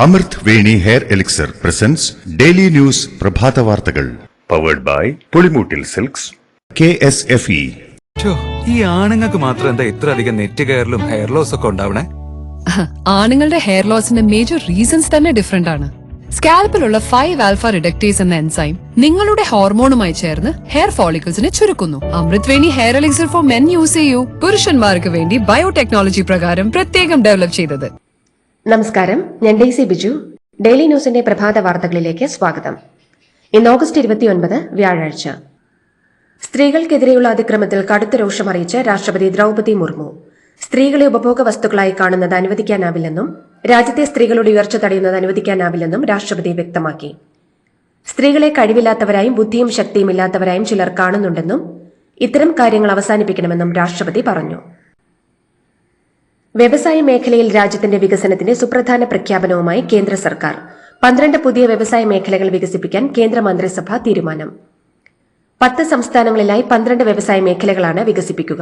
അമൃത് Veni hair elixir presents daily news പ്രഭാത വാർത്തകൾ powered by Pulimoottil silks KSFE. ഈ ആണുങ്ങൾക്ക് മാത്രം എന്താ ഇത്ര അധികം നെറ്റ് കെയറിലും ഹെയർ ലോസ് ഒക്കെ ഉണ്ടാവണേ? ആണുങ്ങളുടെ ഹെയർ ലോസിന്റെ മേജർ റീസൺസ് തന്നെ ഡിഫറെന്റ് ആണ്. സ്കാൽപ്പിലുള്ള 5 ആൽഫ റിഡക്ടേസ് എന്ന എൻസൈം നിങ്ങളുടെ ഹോർമോണുമായി ചേർന്ന് ഹെയർ ഫോളിക്കിൾസിനെ ചുരുക്കുന്നു. Amrit Veni hair elixir for men use ചെയ്യൂ. പുരുഷന്മാർക്ക് വേണ്ടി ബയോടെക്നോളജി പ്രകാരം പ്രത്യേകം ഡെവലപ്പ് ചെയ്തത്. നമസ്കാരം, ഞാൻ ഡെയ്സി ബിജു. ഡെയിലി ന്യൂസിന്റെ പ്രഭാത വാർത്തകളിലേക്ക് സ്വാഗതം. ഇന്ന് ഓഗസ്റ്റ് 29 വ്യാഴാഴ്ച. സ്ത്രീകൾക്കെതിരെയുള്ള അതിക്രമത്തിൽ കടുത്ത രോഷമറിയിച്ച് രാഷ്ട്രപതി ദ്രൌപദി മുർമു. സ്ത്രീകളെ ഉപഭോഗ വസ്തുക്കളായി കാണുന്നത് അനുവദിക്കാനാവില്ലെന്നും രാജ്യത്തെ സ്ത്രീകളുടെ ഉയർച്ച തടയുന്നത് അനുവദിക്കാനാവില്ലെന്നും രാഷ്ട്രപതി വ്യക്തമാക്കി. സ്ത്രീകളെ കഴിവില്ലാത്തവരായും ബുദ്ധിയും ശക്തിയും ഇല്ലാത്തവരായും ചിലർ കാണുന്നുണ്ടെന്നും ഇത്തരം കാര്യങ്ങൾ അവസാനിപ്പിക്കണമെന്നും രാഷ്ട്രപതി പറഞ്ഞു. വ്യവസായ മേഖലയിൽ രാജ്യത്തിന്റെ വികസനത്തിന്റെ സുപ്രധാന പ്രഖ്യാപനവുമായി കേന്ദ്ര സർക്കാർ 12 പുതിയ വ്യവസായ മേഖലകൾ വികസിപ്പിക്കാൻ കേന്ദ്ര മന്ത്രിസഭ തീരുമാനം. 10 സംസ്ഥാനങ്ങളിലായി 12 വ്യവസായ മേഖലകളാണ് വികസിപ്പിക്കുക.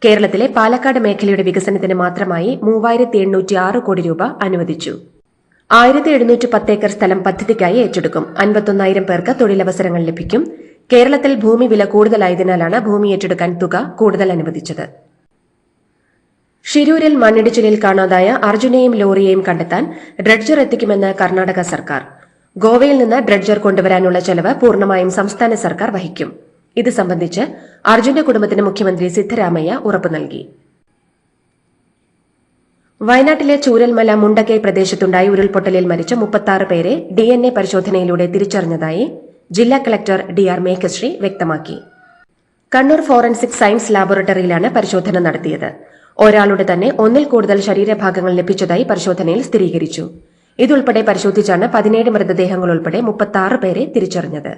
കേരളത്തിലെ പാലക്കാട് മേഖലയുടെ വികസനത്തിന് മാത്രമായി 3806 കോടി രൂപ അനുവദിച്ചു. 1710 ഏക്കർ സ്ഥലം പദ്ധതിക്കായി ഏറ്റെടുക്കും. 51,000 പേർക്ക് തൊഴിലവസരങ്ങൾ ലഭിക്കും. കേരളത്തിൽ ഭൂമി വില കൂടുതലായതിനാലാണ് ഭൂമി ഏറ്റെടുക്കാൻ തുക കൂടുതൽ അനുവദിച്ചത്. ഷിരൂരിൽ മണ്ണിടിച്ചിലിൽ കാണാതായ അർജുനെയും ലോറിയെയും കണ്ടെത്താൻ ഡ്രഡ്ജർ എത്തിക്കുമെന്ന് കർണാടക സർക്കാർ. ഗോവയിൽ നിന്ന് ഡ്രഡ്ജർ കൊണ്ടുവരാനുള്ള ചെലവ് പൂർണ്ണമായും സംസ്ഥാന സർക്കാർ വഹിക്കും. ഇത് സംബന്ധിച്ച് അർജുന്റെ കുടുംബത്തിന് മുഖ്യമന്ത്രി സിദ്ധരാമയ്യ ഉറപ്പു നൽകി. വയനാട്ടിലെ ചൂരൽമല മുണ്ടക്കൈ പ്രദേശത്തുണ്ടായി ഉരുൾപൊട്ടലിൽ മരിച്ച 36 പേരെ DNA പരിശോധനയിലൂടെ തിരിച്ചറിഞ്ഞതായി ജില്ലാ കളക്ടർ DR മേഘശ്രീ വ്യക്തമാക്കി. കണ്ണൂർ ഫോറൻസിക് സയൻസ് ലാബോറട്ടറിയിലാണ് പരിശോധന നടത്തിയത്. ഒരാളുടെ തന്നെ 1ൽ കൂടുതൽ ശരീരഭാഗങ്ങൾ ലഭിച്ചതായി പരിശോധനയിൽ സ്ഥിരീകരിച്ചു. ഇതുൾപ്പെടെ പരിശോധിച്ചാണ് 17 മൃതദേഹങ്ങൾ ഉൾപ്പെടെ 36 പേരെ തിരിച്ചറിഞ്ഞത്.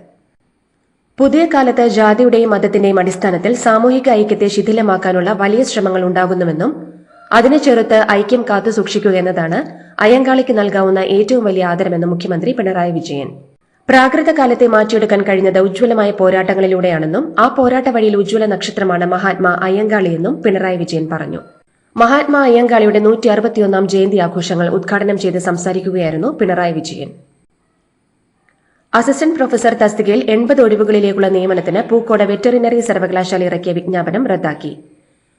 പുതിയ കാലത്ത് ജാതിയുടെയും മതത്തിന്റെയും അടിസ്ഥാനത്തിൽ സാമൂഹിക ഐക്യത്തെ ശിഥിലമാക്കാനുള്ള വലിയ ശ്രമങ്ങൾ ഉണ്ടാകുന്നുവെന്നും അതിനെ ചെറുത്ത് ഐക്യം കാത്തു സൂക്ഷിക്കുക എന്നതാണ് അയ്യങ്കാളിക്ക് നൽകാവുന്ന ഏറ്റവും വലിയ ആദരമെന്ന് മുഖ്യമന്ത്രി പിണറായി വിജയൻ. പ്രാകൃത കാലത്തെ മാറ്റിയെടുക്കാൻ കഴിഞ്ഞത് ഉജ്ജ്വലമായ പോരാട്ടങ്ങളിലൂടെയാണെന്നും ആ പോരാട്ട വഴിയിൽ ഉജ്ജ്വല നക്ഷത്രമാണ് മഹാത്മാ അയ്യങ്കാളിയെന്നും പിണറായി വിജയൻ പറഞ്ഞു. മഹാത്മാ അയ്യങ്കാളിയുടെ 161ാം ജയന്തി ആഘോഷങ്ങൾ ഉദ്ഘാടനം ചെയ്ത് സംസാരിക്കുകയായിരുന്നു പിണറായി വിജയൻ. അസിസ്റ്റന്റ് പ്രൊഫസർ തസ്തികയിൽ 80 ഒഴിവുകളിലേക്കുള്ള നിയമനത്തിന് പൂക്കോട് വെറ്ററിനറി സർവകലാശാല ഇറക്കിയ വിജ്ഞാപനം റദ്ദാക്കി.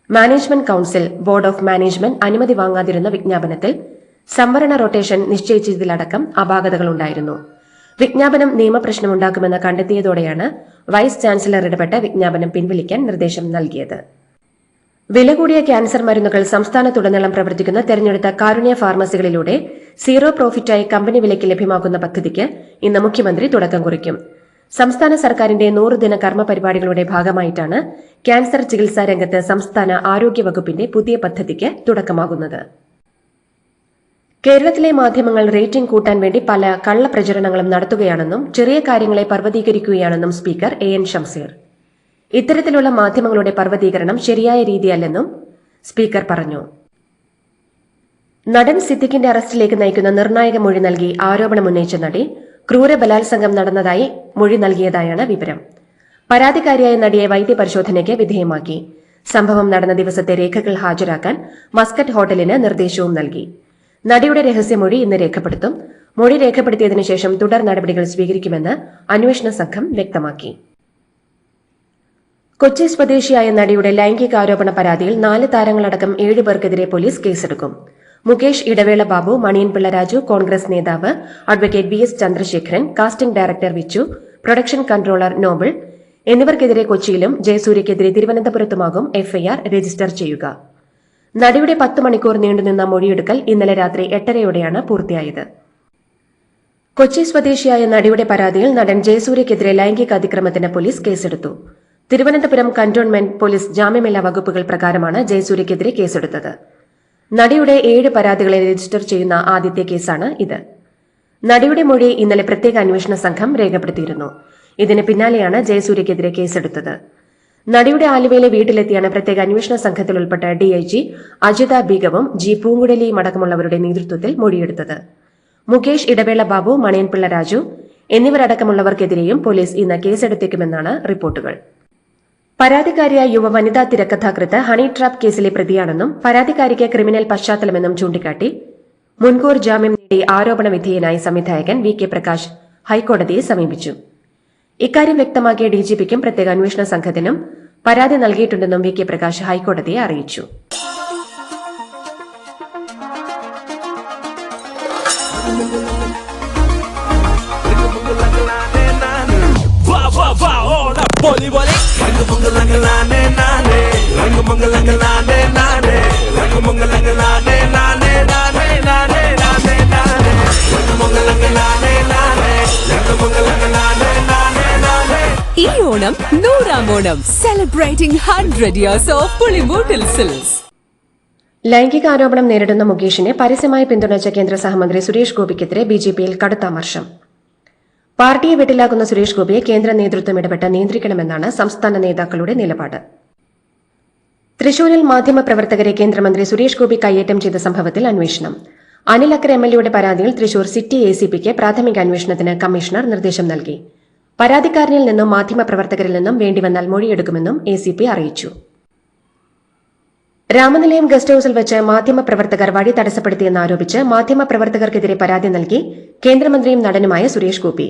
Management council board of management അനുമതി വാങ്ങാതിരുന്ന വിജ്ഞാപനത്തിൽ സംവരണ റൊട്ടേഷൻ നിശ്ചയിച്ചതിലടക്കം അപാകതകളുണ്ടായിരുന്നു. വിജ്ഞാപനം നിയമപ്രശ്നമുണ്ടാക്കുമെന്ന് കണ്ടെത്തിയതോടെയാണ് വൈസ് ചാൻസലർ ഇടപെട്ട് വിജ്ഞാപനം പിൻവലിക്കാൻ നിർദ്ദേശം നൽകിയത്. വില കൂടിയ ക്യാൻസർ മരുന്നുകൾ സംസ്ഥാനത്തുടനീളം പ്രവർത്തിക്കുന്ന തെരഞ്ഞെടുത്ത കാരുണ്യ ഫാർമസികളിലൂടെ സീറോ പ്രോഫിറ്റായി കമ്പനി വിലയ്ക്ക് ലഭ്യമാക്കുന്ന പദ്ധതിക്ക് ഇന്ന് മുഖ്യമന്ത്രി തുടക്കം കുറിക്കും. സംസ്ഥാന സർക്കാരിന്റെ 100 ദിന കർമ്മ പരിപാടികളുടെ ഭാഗമായിട്ടാണ് ക്യാൻസർ ചികിത്സാ രംഗത്ത് സംസ്ഥാന ആരോഗ്യ വകുപ്പിന്റെ പുതിയ പദ്ധതിക്ക് തുടക്കമാകുന്നത്. കേരളത്തിലെ മാധ്യമങ്ങൾ റേറ്റിംഗ് കൂട്ടാൻ വേണ്ടി പല കള്ളപ്രചരണങ്ങളും നടത്തുകയാണെന്നും ചെറിയ കാര്യങ്ങളെ പർവ്വതീകരിക്കുകയാണെന്നും സ്പീക്കർ AN ഷംസീർ. ഇത്തരത്തിലുള്ള മാധ്യമങ്ങളുടെ പർവ്വതീകരണം ശരിയായ രീതിയല്ലെന്നും സ്പീക്കർ പറഞ്ഞു. നടൻ സിദ്ദിഖിന്റെ അറസ്റ്റിലേക്ക് നയിക്കുന്ന നിർണായക മൊഴി നൽകി ആരോപണമുന്നയിച്ച നടി ക്രൂര ബലാത്സംഗം നടന്നതായി മൊഴി നൽകിയതായാണ് വിവരം. പരാതിക്കാരിയായ നടിയെ വൈദ്യപരിശോധനയ്ക്ക് വിധേയമാക്കി. സംഭവം നടന്ന ദിവസത്തെ രേഖകൾ ഹാജരാക്കാൻ മസ്കറ്റ് ഹോട്ടലിന് നിർദ്ദേശവും നൽകി. നടിയുടെ രഹസ്യമൊഴി ഇന്ന് രേഖപ്പെടുത്തും. മൊഴി രേഖപ്പെടുത്തിയതിനു ശേഷം തുടർ നടപടികൾ സ്വീകരിക്കുമെന്ന് അന്വേഷണ സംഘം വ്യക്തമാക്കി. കൊച്ചി സ്വദേശിയായ നടിയുടെ ലൈംഗികാരോപണ പരാതിയിൽ 4 താരങ്ങളടക്കം 7 പേർക്കെതിരെ പോലീസ് കേസെടുക്കും. മുകേഷ് ഇടവേള ബാബു, മണിയൻപിള്ള രാജു, കോൺഗ്രസ് നേതാവ് advocate BS Chandrasekharan, casting director Vichu, production controller Noble എന്നിവർക്കെതിരെ കൊച്ചിയിലും ജയസൂര്യക്കെതിരെ തിരുവനന്തപുരത്തുമാകും FIR രജിസ്റ്റർ ചെയ്യുക. നടിയുടെ 10 മണിക്കൂർ നീണ്ടുനിന്ന മൊഴിയെടുക്കൽ ഇന്നലെ രാത്രി 8:30യോടെയാണ് പൂർത്തിയായത്. കൊച്ചി സ്വദേശിയായ നടിയുടെ പരാതിയിൽ നടൻ ജയസൂര്യക്കെതിരെ ലൈംഗിക അതിക്രമത്തിന് പോലീസ് കേസെടുത്തു. തിരുവനന്തപുരം കന്റോൺമെന്റ് പോലീസ് ജാമ്യമില്ലാ വകുപ്പുകൾ പ്രകാരമാണ് ജയസൂര്യക്കെതിരെ കേസെടുത്തത്. നടിയുടെ 7 പരാതികളെ രജിസ്റ്റർ ചെയ്യുന്ന ആദ്യത്തെ കേസാണ് ഇത്. നടിയുടെ മൊഴി ഇന്നലെ പ്രത്യേക അന്വേഷണ സംഘം രേഖപ്പെടുത്തിയിരുന്നു. ഇതിന് പിന്നാലെയാണ് ജയസൂര്യക്കെതിരെ കേസെടുത്തത്. നടിയുടെ ആലുവയിലെ വീട്ടിലെത്തിയാണ് പ്രത്യേക അന്വേഷണ സംഘത്തിൽ ഉൾപ്പെട്ട DIG അജിത ബീഗവും G പൂങ്കുഴലിയും അടക്കമുള്ളവരുടെ നേതൃത്വത്തിൽ മൊഴിയെടുത്തത്. മുകേഷ് ഇടവേള ബാബു, മണിയൻപിള്ള രാജു എന്നിവരടക്കമുള്ളവർക്കെതിരെയും പോലീസ് ഇന്ന് കേസെടുത്തേക്കുമെന്നാണ് റിപ്പോർട്ടുകൾ. പരാതിക്കാരിയായ യുവ വനിതാ തിരക്കഥാകൃത്ത് ഹണി ട്രാപ്പ് കേസിലെ പ്രതിയാണെന്നും പരാതിക്കാരിക്ക് ക്രിമിനൽ പശ്ചാത്തലമെന്നും ചൂണ്ടിക്കാട്ടി മുൻകൂർ ജാമ്യം നേടി ആരോപണ വിധേയനായ സംവിധായകൻ വി കെ പ്രകാശ് ഹൈക്കോടതിയെ സമീപിച്ചു. ഇക്കാര്യം വ്യക്തമാക്കിയ ഡിജിപിക്കും പ്രത്യേക അന്വേഷണ സംഘത്തിനും പരാതി നൽകിയിട്ടുണ്ടെന്നും വി കെ പ്രകാശ് ഹൈക്കോടതിയെ അറിയിച്ചു. ഈ ഓണം 100-ാം Onam celebrating 100 years of Pulimoottil silks. ലൈംഗികാരോപണം നേരിടുന്ന മുകേഷിനെ പരസ്യമായി പിന്തുണച്ച കേന്ദ്ര സഹമന്ത്രി സുരേഷ് ഗോപിക്കെതിരെ ബിജെപിയിൽ കടുത്ത അമർഷം. പാർട്ടിയെ വെട്ടിലാക്കുന്ന സുരേഷ് ഗോപിയെ കേന്ദ്ര നേതൃത്വം ഇടപെട്ട് നിയന്ത്രിക്കണമെന്നാണ് സംസ്ഥാന നേതാക്കളുടെ നിലപാട്. തൃശൂരിൽ മാധ്യമപ്രവർത്തകരെ കേന്ദ്രമന്ത്രി സുരേഷ് ഗോപി കയ്യേറ്റം ചെയ്ത സംഭവത്തിൽ അന്വേഷണം. അനിൽ അക്കര എംഎൽഎയുടെ പരാതിയിൽ തൃശൂർ സിറ്റി എസിപിക്ക് പ്രാഥമിക അന്വേഷണത്തിന് കമ്മീഷണർ നിർദ്ദേശം നൽകി. പരാതിക്കാരനിൽ നിന്നും മാധ്യമപ്രവർത്തകരിൽ നിന്നും വേണ്ടിവന്നാൽ മൊഴിയെടുക്കുമെന്നും എസിപി അറിയിച്ചു. രാമനിലയം ഗസ്റ്റ് ഹൌസിൽ വെച്ച് മാധ്യമപ്രവർത്തകർ വഴി തടസ്സപ്പെടുത്തിയെന്നാരോപിച്ച് മാധ്യമപ്രവർത്തകർക്കെതിരെ പരാതി നൽകി കേന്ദ്രമന്ത്രിയും നടനുമായ സുരേഷ് ഗോപി.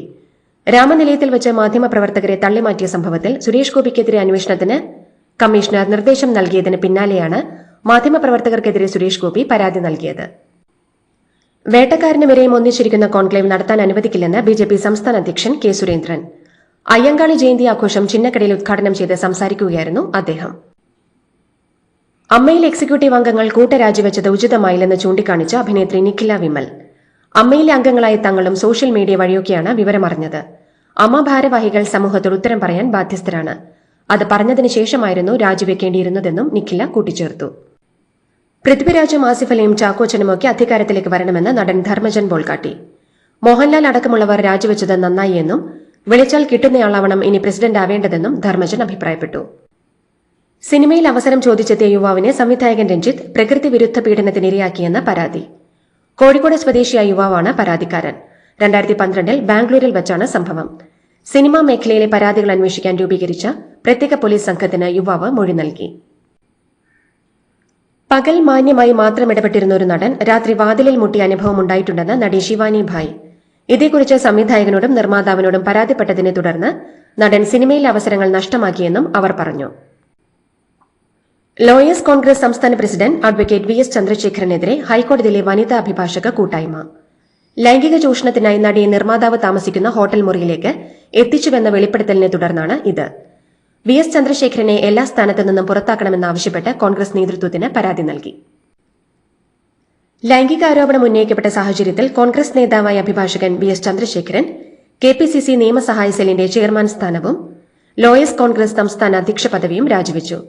രാമനിലയത്തിൽ വെച്ച് മാധ്യമപ്രവർത്തകരെ തള്ളിമാറ്റിയ സംഭവത്തിൽ സുരേഷ് ഗോപിക്കെതിരെ അന്വേഷണത്തിന് കമ്മീഷണർ നിർദ്ദേശം നൽകിയതിന് പിന്നാലെയാണ് മാധ്യമപ്രവർത്തകർക്കെതിരെ സുരേഷ് ഗോപി പരാതി നൽകിയത്. വേട്ടക്കാരനും ഇരയും ഒന്നിച്ചിരിക്കുന്ന കോൺക്ലേവ് നടത്താൻ അനുവദിക്കില്ലെന്ന് ബിജെപി സംസ്ഥാന അധ്യക്ഷൻ കെ സുരേന്ദ്രൻ. അയ്യങ്കാളി ജയന്തി ആഘോഷം ചിന്നക്കടയിൽ ഉദ്ഘാടനം ചെയ്ത് സംസാരിക്കുകയായിരുന്നു അദ്ദേഹം. അമ്മയിൽ എക്സിക്യൂട്ടീവ് അംഗങ്ങൾ കൂട്ടരാജിവെച്ചത് ഉചിതമായില്ലെന്ന് ചൂണ്ടിക്കാണിച്ച് അഭിനേത്രി നിഖില വിമൽ. അമ്മയിലെ അംഗങ്ങളായ തങ്ങളും സോഷ്യൽ മീഡിയ വഴിയൊക്കെയാണ് വിവരമറിഞ്ഞത്. അമ്മ ഭാരവാഹികൾ സമൂഹത്തോട് ഉത്തരം പറയാൻ ബാധ്യസ്ഥരാണ്. അത് പറഞ്ഞതിന് ശേഷമായിരുന്നു രാജിവെക്കേണ്ടിയിരുന്നതെന്നും നിഖില കൂട്ടിച്ചേർത്തു. പൃഥ്വിരാജും ആസിഫ് അലിയും ചാക്കോച്ചനുമൊക്കെ അധികാരത്തിലേക്ക് വരണമെന്ന് നടൻ ധർമ്മജൻ ബോൾക്കാട്ടി. മോഹൻലാൽ അടക്കമുള്ളവർ രാജിവെച്ചത് നന്നായി എന്നും വിളിച്ചാൽ കിട്ടുന്നയാളാവണം ഇനി പ്രസിഡന്റ് ആവേണ്ടതെന്നും ധർമ്മജൻ അഭിപ്രായപ്പെട്ടു. സിനിമയിൽ അവസരം ചോദിച്ചെത്തിയ യുവാവിനെ സംവിധായകൻ രഞ്ജിത്ത് പ്രകൃതി വിരുദ്ധ പീഡനത്തിനിരയാക്കിയെന്ന പരാതി. കോഴിക്കോട് സ്വദേശിയായ യുവാവാണ് പരാതിക്കാരൻ. 2012-ൽ ബാംഗ്ലൂരിൽ വച്ചാണ് സംഭവം. സിനിമാ മേഖലയിലെ പരാതികൾ അന്വേഷിക്കാൻ രൂപീകരിച്ച പ്രത്യേക പോലീസ് സംഘത്തിന് യുവാവ് മൊഴി നൽകി. പകൽ മാന്യമായി മാത്രം ഇടപെട്ടിരുന്ന ഒരു നടൻ രാത്രി വാതിലിൽ മുട്ടിയ അനുഭവം ഉണ്ടായിട്ടുണ്ടെന്ന് നടി ശിവാനി ഭായ്. ഇതേക്കുറിച്ച് സംവിധായകനോടും നിർമ്മാതാവിനോടും പരാതിപ്പെട്ടതിനെ തുടർന്ന് നടൻ സിനിമയിലെ അവസരങ്ങൾ നഷ്ടമാക്കിയെന്നും അവർ പറഞ്ഞു. ലോയേഴ്സ് കോൺഗ്രസ് സംസ്ഥാന പ്രസിഡന്റ് അഡ്വക്കേറ്റ് വി എസ് ചന്ദ്രശേഖരനെതിരെ ഹൈക്കോടതിയിലെ വനിതാ അഭിഭാഷക കൂട്ടായ്മ. ലൈംഗിക ചൂഷണത്തിനായി നടിയെ നിർമ്മാതാവ് താമസിക്കുന്ന ഹോട്ടൽ മുറിയിലേക്ക് എത്തിച്ചുവെന്ന വെളിപ്പെടുത്തലിനെ തുടർന്നാണ് ഇത്. വി എസ് ചന്ദ്രശേഖരനെ എല്ലാ സ്ഥാനത്തു നിന്നും പുറത്താക്കണമെന്നാവശ്യപ്പെട്ട് കോൺഗ്രസ് നേതൃത്വത്തിന് പരാതി നൽകി. ലൈംഗികാരോപണം ഉന്നയിക്കപ്പെട്ട സാഹചര്യത്തിൽ കോൺഗ്രസ് നേതാവായ അഭിഭാഷകൻ വി എസ് ചന്ദ്രശേഖരൻ കെപിസിസി നിയമസഹായ സെല്ലിന്റെ ചെയർമാൻ സ്ഥാനവും ലോയേഴ്സ് കോൺഗ്രസ് സംസ്ഥാന അധ്യക്ഷ പദവിയും രാജിവെച്ചു.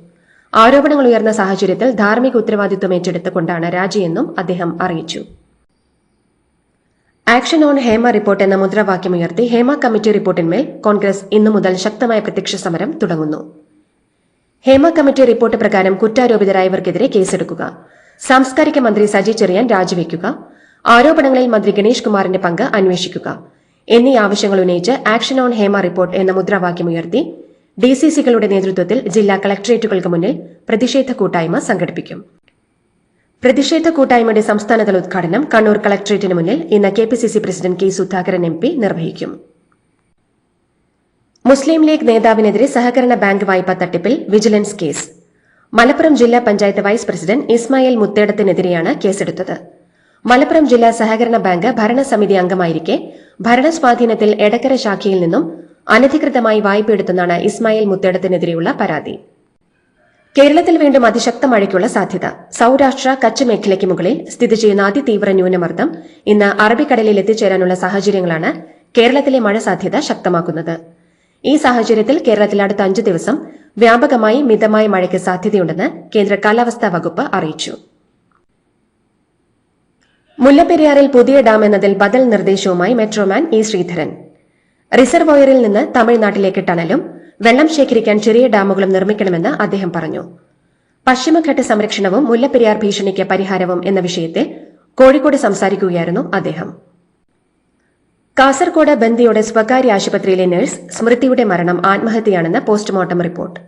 ആരോപണങ്ങൾ ഉയർന്ന സാഹചര്യത്തിൽ ധാർമ്മിക ഉത്തരവാദിത്വം ഏറ്റെടുത്തുകൊണ്ടാണ് രാജിയെന്നും അദ്ദേഹം അറിയിച്ചു. ആക്ഷൻ ഓൺ ഹേമ റിപ്പോർട്ട് എന്ന മുദ്രാവാക്യമുയർത്തി ഹേമ കമ്മിറ്റി റിപ്പോർട്ടിന്മേൽ കോൺഗ്രസ് ഇന്നു മുതൽ ശക്തമായ പ്രത്യക്ഷ സമരം തുടങ്ങുന്നു. ഹേമ കമ്മിറ്റി റിപ്പോർട്ട് പ്രകാരം കുറ്റാരോപിതരായവർക്കെതിരെ കേസെടുക്കുക, സാംസ്കാരിക മന്ത്രി സജി ചെറിയാൻ രാജിവെക്കുക, ആരോപണങ്ങളിൽ മന്ത്രി ഗണേഷ് കുമാറിന്റെ പങ്ക് അന്വേഷിക്കുക എന്നീ ആവശ്യങ്ങൾ ഉന്നയിച്ച് ആക്ഷൻ ഓൺ ഹേമ റിപ്പോർട്ട് എന്ന മുദ്രാവാക്യമുയർത്തി ഡിസിസികളുടെ നേതൃത്വത്തിൽ ജില്ലാ കളക്ടറേറ്റുകൾക്ക് മുന്നിൽ പ്രതിഷേധ കൂട്ടായ്മ സംഘടിപ്പിക്കും. പ്രതിഷേധ കൂട്ടായ്മയുടെ സംസ്ഥാനതല ഉദ്ഘാടനം കണ്ണൂർ കളക്ടറേറ്റിന് മുന്നിൽ ഇന്ന് KPCC president K Sudhakaran MP നിർവഹിക്കും. മുസ്ലിം ലീഗ് നേതാവിനെതിരെ സഹകരണ ബാങ്ക് വായ്പാ തട്ടിപ്പിൽ വിജിലൻസ് കേസ്. മലപ്പുറം ജില്ലാ പഞ്ചായത്ത് വൈസ് പ്രസിഡന്റ് ഇസ്മായിൽ മുത്തേടത്തിനെതിരെയാണ് കേസെടുത്തത്. മലപ്പുറം ജില്ലാ സഹകരണ ബാങ്ക് ഭരണസമിതി അംഗമായിരിക്കെ ഭരണസ്വാധീനത്തിൽ എടക്കര ശാഖയിൽ നിന്നും അനധികൃതമായി വായ്പയെടുത്തെന്നാണ് ഇസ്മായിൽ മുത്തേടത്തിനെതിരെയുള്ള പരാതി. കേരളത്തിൽ വീണ്ടും അതിശക്ത മഴയ്ക്കുള്ള സാധ്യത. സൌരാഷ്ട്ര കച്ച് മേഖലയ്ക്ക് മുകളിൽ സ്ഥിതി ചെയ്യുന്ന അതിതീവ്ര ന്യൂനമർദ്ദം ഇന്ന് അറബിക്കടലിൽ എത്തിച്ചേരാനുള്ള സാഹചര്യങ്ങളാണ് കേരളത്തിലെ മഴ സാധ്യത ശക്തമാക്കുന്നത്. ഈ സാഹചര്യത്തിൽ കേരളത്തിൽ അടുത്ത 5 ദിവസം വ്യാപകമായി മിതമായ മഴയ്ക്ക് സാധ്യതയുണ്ടെന്ന് കേന്ദ്ര കാലാവസ്ഥാ വകുപ്പ് അറിയിച്ചു. മുല്ലപ്പെരിയാറിൽ പുതിയ ഡാം എന്നതിൽ ബദൽ നിർദ്ദേശവുമായി മെട്രോമാൻ ഇ ശ്രീധരൻ. റിസർവോയറിൽ നിന്ന് തമിഴ്നാട്ടിലേക്ക് ടണലും വെള്ളം ശേഖരിക്കാൻ ചെറിയ ഡാമുകളും നിർമ്മിക്കണമെന്ന് അദ്ദേഹം പറഞ്ഞു. പശ്ചിമഘട്ട സംരക്ഷണവും മുല്ലപ്പെരിയാർ ഭീഷണിക്ക് പരിഹാരവും എന്ന വിഷയത്തിൽ കോഴിക്കോട് സംസാരിക്കുകയായിരുന്നു അദ്ദേഹം. കാസർകോട് ബന്ദിയോട് സ്വകാര്യ ആശുപത്രിയിലെ നഴ്സ് സ്മൃതിയുടെ മരണം ആത്മഹത്യയാണെന്ന് പോസ്റ്റ്മോർട്ടം റിപ്പോർട്ട്.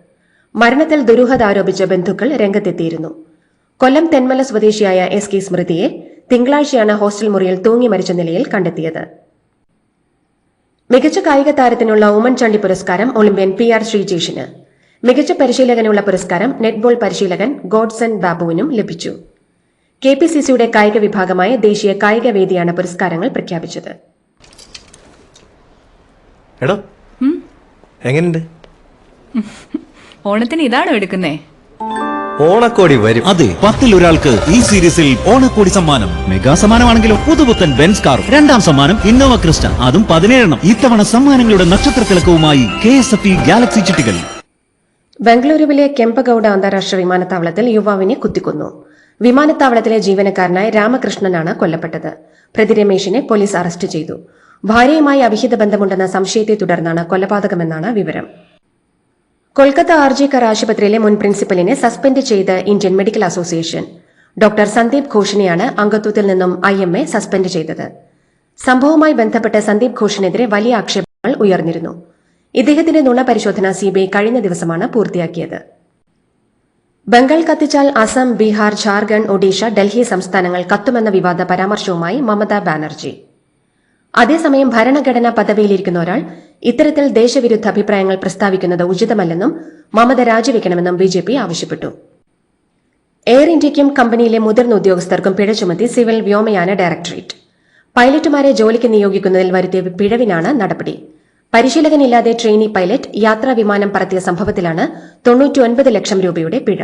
മരണത്തിൽ ദുരൂഹത ആരോപിച്ച ബന്ധുക്കൾ രംഗത്തെത്തിയിരുന്നു. കൊല്ലം തെന്മല സ്വദേശിയായ എസ് കെ സ്മൃതിയെ തിങ്കളാഴ്ചയാണ് ഹോസ്റ്റൽ മുറിയിൽ തൂങ്ങി മരിച്ച നിലയിൽ കണ്ടെത്തിയത്. മികച്ച കായിക താരത്തിനുള്ള ഉമ്മൻചാണ്ടി പുരസ്കാരം ഒളിമ്പ്യൻ PR ശ്രീജേഷിന്. മികച്ച പരിശീലകനുള്ള പുരസ്കാരം നെറ്റ്ബോൾ പരിശീലകൻ ഗോഡ്സൺ ബാബുവിനും ലഭിച്ചു. KPCCയുടെ കായിക വിഭാഗമായ ദേശീയ കായിക വേദിയാണ് പുരസ്കാരങ്ങൾ പ്രഖ്യാപിച്ചത്. എടോ എങ്ങനെയുണ്ട്? ഓണത്തിന് ഇതാണോ എടുക്കുന്നേ? ഓണക്കോടി വരും. അതെ, 10ൽ ഒരാൾക്ക് ഈ സീരീസിൽ ഓണക്കോടി സമ്മാനം. മെഗാ സമ്മാനമാണെങ്കിലും പുതുപുത്തൻ ബെൻസ് കാർ, രണ്ടാം സമ്മാനം ഇന്നോവ ക്രിസ്റ്റ, അതും 17 ഇത്തവണ സമ്മാനങ്ങളുടെ നക്ഷത്രത്തിളക്കവുമായി KSFE ഗാലക്സി ചിട്ടികൾ. ബംഗളൂരുവിലെ കെമ്പഗൌഡ അന്താരാഷ്ട്ര വിമാനത്താവളത്തിൽ യുവാവിനെ കുത്തിക്കൊന്നു. വിമാനത്താവളത്തിലെ ജീവനക്കാരനായ രാമകൃഷ്ണനാണ് കൊല്ലപ്പെട്ടത്. പ്രതി രമേശിനെ പോലീസ് അറസ്റ്റ് ചെയ്തു. ഭാര്യയുമായി അവിഹിത ബന്ധമുണ്ടെന്ന സംശയത്തെ തുടർന്നാണ് കൊലപാതകമെന്നാണ് വിവരം. കൊൽക്കത്ത RG കർ ആശുപത്രിയിലെ മുൻ പ്രിൻസിപ്പലിനെ സസ്പെൻഡ് ചെയ്ത് Indian medical association. Doctor Sandeep ഘോഷിനെയാണ് അംഗത്വത്തിൽ നിന്നും IMA സസ്പെൻഡ് ചെയ്തത്. സംഭവവുമായി ബന്ധപ്പെട്ട് സന്ദീപ് ഘോഷിനെതിരെ വലിയ ആക്ഷേപങ്ങൾ ഉയർന്നിരുന്നു. ഇദ്ദേഹത്തിന്റെ നുണ പരിശോധന CBI കഴിഞ്ഞ ദിവസമാണ് പൂർത്തിയാക്കിയത്. ബംഗാൾ കത്തിച്ചാൽ അസം, ബീഹാർ, ഝാർഖണ്ഡ്, ഒഡീഷ, ഡൽഹി സംസ്ഥാനങ്ങൾ കത്തുമെന്ന വിവാദ പരാമർശവുമായി മമതാ ബാനർജി. അതേസമയം ഭരണഘടനാ പദവിയിലിരിക്കുന്ന ഒരാൾ ഇത്തരത്തിൽ ദേശവിരുദ്ധ അഭിപ്രായങ്ങൾ പ്രസ്താവിക്കുന്നത് ഉചിതമല്ലെന്നും മമത രാജിവെക്കണമെന്നും BJP ആവശ്യപ്പെട്ടു. എയർ ഇന്ത്യയ്ക്കും കമ്പനിയിലെ മുതിർന്ന ഉദ്യോഗസ്ഥർക്കും പിഴ ചുമത്തി സിവിൽ വ്യോമയാന ഡയറക്ടറേറ്റ്. പൈലറ്റുമാരെ ജോലിക്ക് നിയോഗിക്കുന്നതിൽ വരുത്തിയ പിഴവിനാണ് നടപടി. പരിശീലകനില്ലാതെ ട്രെയിനി പൈലറ്റ് യാത്രാ വിമാനം പറത്തിയ സംഭവത്തിലാണ് 99 ലക്ഷം രൂപയുടെ പിഴ.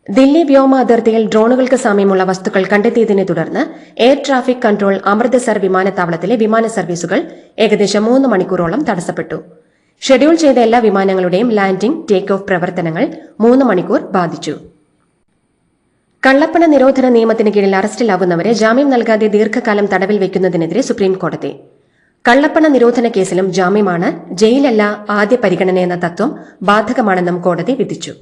ദില്ലി വ്യോമ അതിർത്തിയിൽ ഡ്രോണുകൾക്ക് സാമ്യമുള്ള വസ്തുക്കൾ കണ്ടെത്തിയതിനെ തുടർന്ന് എയർ ട്രാഫിക് കൺട്രോൾ അമൃത്സർ വിമാനത്താവളത്തിലെ വിമാന സർവീസുകൾ ഏകദേശം 3 മണിക്കൂറോളം തടസ്സപ്പെട്ടു. ഷെഡ്യൂൾ ചെയ്ത എല്ലാ വിമാനങ്ങളുടെയും ലാൻഡിംഗ്, ടേക്ക് ഓഫ് പ്രവർത്തനങ്ങൾ 3 മണിക്കൂർ ബാധിച്ചു. കള്ളപ്പണ നിരോധന നിയമത്തിന് കീഴിൽ അറസ്റ്റിലാവുന്നവരെ ജാമ്യം നൽകാതെ ദീർഘകാലം തടവിൽ വയ്ക്കുന്നതിനെതിരെ സുപ്രീംകോടതി. കള്ളപ്പണ നിരോധന കേസിലും ജാമ്യമാണ്, ജയിലല്ല ആദ്യ പരിഗണനയെന്ന തത്വം ബാധകമാണെന്നും കോടതി വിധിച്ചു.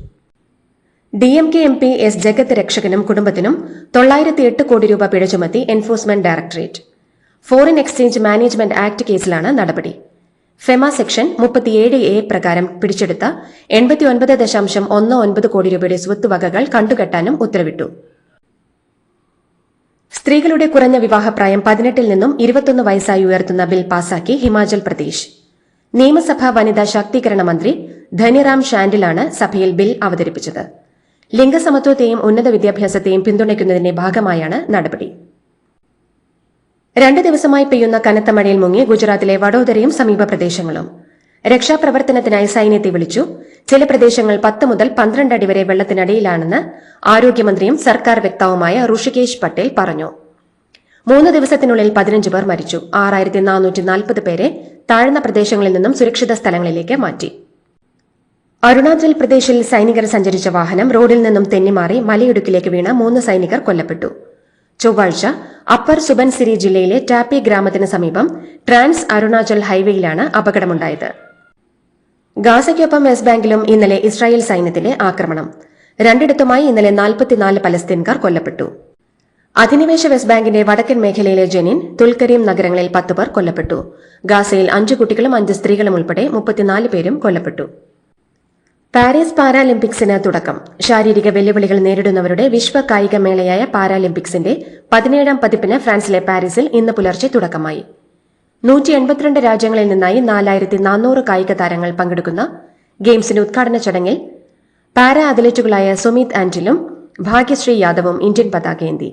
DMK MP S ജഗത് രക്ഷകനും കുടുംബത്തിനും 908 കോടി രൂപ പിഴ ചുമത്തി enforcement directorate. Foreign exchange management act കേസിലാണ് നടപടി. ഫെമ സെക്ഷൻ 37A പ്രകാരം പിടിച്ചെടുത്ത 89.19 കോടി രൂപയുടെ സ്വത്തുവകകൾ കണ്ടുകെട്ടാനും ഉത്തരവിട്ടു. സ്ത്രീകളുടെ കുറഞ്ഞ വിവാഹപ്രായം 18 നിന്നും 21 വയസ്സായി ഉയർത്തുന്ന ബിൽ പാസാക്കി ഹിമാചൽ പ്രദേശ്. നിയമസഭാ വനിതാ ശാക്തീകരണ മന്ത്രി ധനിറാം ഷാൻഡിലാണ് സഭയിൽ ബിൽ അവതരിപ്പിച്ചത്. ലിംഗസമത്വത്തെയും ഉന്നത വിദ്യാഭ്യാസത്തെയും പിന്തുണയ്ക്കുന്നതിന്റെ ഭാഗമായാണ് നടപടി. 2 ദിവസമായി പെയ്യുന്ന കനത്ത മഴയിൽ മുങ്ങി ഗുജറാത്തിലെ വഡോദരയും സമീപ പ്രദേശങ്ങളും. രക്ഷാപ്രവർത്തനത്തിനായി സൈന്യത്തെ വിളിച്ചു. ചില പ്രദേശങ്ങൾ 10 മുതൽ 12 അടി വരെ വെള്ളത്തിനടിയിലാണെന്ന് ആരോഗ്യമന്ത്രിയും സർക്കാർ വക്താവുമായ ഋഷികേശ് പട്ടേൽ പറഞ്ഞു. 3 ദിവസത്തിനുള്ളിൽ 15 പേർ മരിച്ചു. 6440 പേരെ താഴ്ന്ന പ്രദേശങ്ങളിൽ നിന്നും സുരക്ഷിത സ്ഥലങ്ങളിലേക്ക് മാറ്റി. അരുണാചൽ പ്രദേശിൽ സൈനികർ സഞ്ചരിച്ച വാഹനം റോഡിൽ നിന്നും തെന്നിമാറി മലയിടുക്കിലേക്ക് വീണ 3 സൈനികർ കൊല്ലപ്പെട്ടു. ചൊവ്വാഴ്ച അപ്പർ സുബൻസിരി ജില്ലയിലെ ടാപ്പി ഗ്രാമത്തിന് സമീപം ട്രാൻസ് അരുണാചൽ ഹൈവേയിലാണ് അപകടമുണ്ടായത്. ഗാസയ്ക്കൊപ്പം വെസ്റ്റ് ബാങ്കിലും ഇന്നലെ ഇസ്രായേൽ സൈന്യത്തിന്റെ ആക്രമണം. 2 ഇന്നലെ 44 പലസ്തീൻകാർ കൊല്ലപ്പെട്ടു. അധിനിവേശ വെസ്റ്റ് ബാങ്കിന്റെ വടക്കൻ മേഖലയിലെ ജെനിൻ, തുൽക്കരീം നഗരങ്ങളിൽ 10 പേർ കൊല്ലപ്പെട്ടു. ഗാസയിൽ 5 കുട്ടികളും 5 സ്ത്രീകളും ഉൾപ്പെടെ 34 പേരും കൊല്ലപ്പെട്ടു. പാരീസ് പാരാലിമ്പിക്സിന് തുടക്കം. ശാരീരിക വെല്ലുവിളികൾ നേരിടുന്നവരുടെ വിശ്വ കായികമേളയായ പാരാലിമ്പിക്സിന്റെ 17ാം പതിപ്പിന് ഫ്രാൻസിലെ പാരീസിൽ ഇന്ന് പുലർച്ചെ തുടക്കമായി. 182 രാജ്യങ്ങളിൽ നിന്നായി 4400 കായിക താരങ്ങൾ പങ്കെടുക്കുന്ന ഗെയിംസിന്റെ ഉദ്ഘാടന ചടങ്ങിൽ പാരാ അത്ലറ്റുകളായ സുമിത് ആന്റിലും ഭാഗ്യശ്രീ യാദവും ഇന്ത്യൻ പതാകയേന്തി.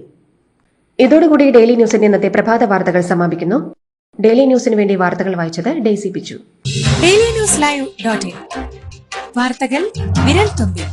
ഇതോടുകൂടി ഡെയിലി ന്യൂസിന്റെ ഇന്നത്തെ പ്രഭാത വാർത്തകൾ സമാപിക്കുന്നു. ഡെയിലി ന്യൂസിന് വേണ്ടി വാർത്തകൾ വായിച്ചത് ഡെയ്സി പിച്ചു. DailyNewsLive.in വാർത്തകൾ വിരൽ തുമ്പിൽ.